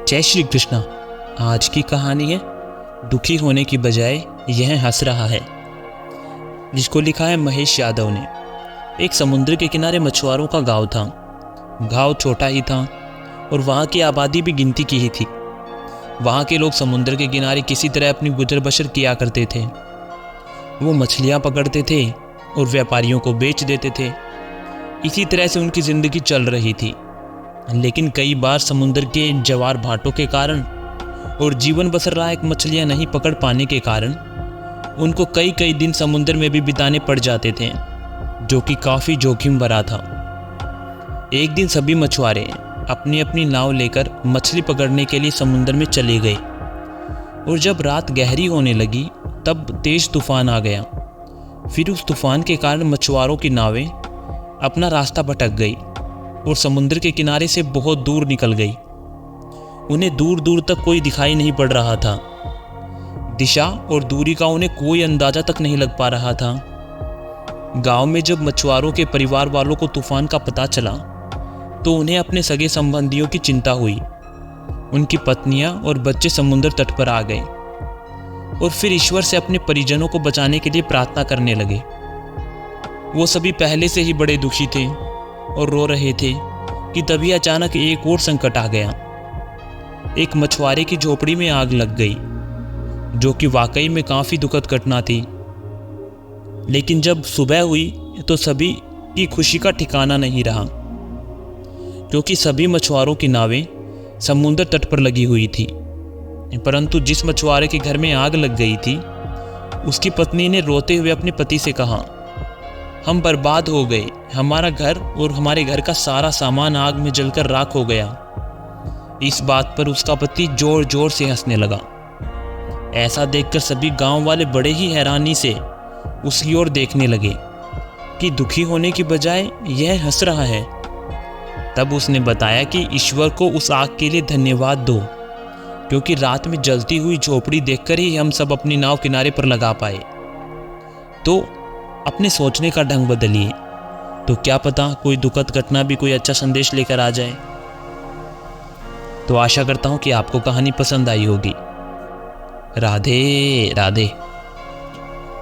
जय श्री कृष्णा। आज की कहानी है दुखी होने की बजाय यह हंस रहा है, जिसको लिखा है महेश यादव ने। एक समुद्र के किनारे मछुआरों का गांव था। गांव छोटा ही था और वहाँ की आबादी भी गिनती की ही थी। वहाँ के लोग समुद्र के किनारे किसी तरह अपनी गुजर बसर किया करते थे। वो मछलियाँ पकड़ते थे और व्यापारियों को बेच देते थे। इसी तरह से उनकी ज़िंदगी चल रही थी। लेकिन कई बार समुद्र के ज्वार भाटों के कारण और जीवन बसर लायक मछलियाँ नहीं पकड़ पाने के कारण उनको कई कई दिन समुद्र में भी बिताने पड़ जाते थे, जो कि काफ़ी जोखिम भरा था। एक दिन सभी मछुआरे अपनी अपनी नाव लेकर मछली पकड़ने के लिए समुद्र में चले गए और जब रात गहरी होने लगी तब तेज तूफान आ गया। फिर उस तूफान के कारण मछुआरों की नावें अपना रास्ता भटक गई और समुद्र के किनारे से बहुत दूर निकल गई। उन्हें दूर दूर तक कोई दिखाई नहीं पड़ रहा था। दिशा और दूरी का उन्हें कोई अंदाजा तक नहीं लग पा रहा था। गांव में जब मछुआरों के परिवार वालों को तूफान का पता चला तो उन्हें अपने सगे संबंधियों की चिंता हुई। उनकी पत्नियां और बच्चे समुद्र तट पर आ गए और फिर ईश्वर से अपने परिजनों को बचाने के लिए प्रार्थना करने लगे। वो सभी पहले से ही बड़े दुखी थे और रो रहे थे कि तभी अचानक एक और संकट आ गया। एक मछुआरे की झोपड़ी में आग लग गई, जो कि वाकई में काफ़ी दुखद घटना थी। लेकिन जब सुबह हुई तो सभी की खुशी का ठिकाना नहीं रहा, क्योंकि सभी मछुआरों की नावें समुद्र तट पर लगी हुई थी। परंतु जिस मछुआरे के घर में आग लग गई थी, उसकी पत्नी ने रोते हुए अपने पति से कहा, हम बर्बाद हो गए। हमारा घर और हमारे घर का सारा सामान आग में जलकर राख हो गया। इस बात पर उसका पति जोर जोर से हंसने लगा। ऐसा देखकर सभी गांव वाले बड़े ही हैरानी से उसकी ओर देखने लगे कि दुखी होने की बजाय यह हंस रहा है। तब उसने बताया कि ईश्वर को उस आग के लिए धन्यवाद दो, क्योंकि रात में जलती हुई झोपड़ी देखकर ही हम सब अपनी नाव किनारे पर लगा पाए। तो अपने सोचने का ढंग बदलिए, तो क्या पता कोई दुखद घटना भी कोई अच्छा संदेश लेकर आ जाए। तो आशा करता हूँ कि आपको कहानी पसंद आई होगी। राधे राधे।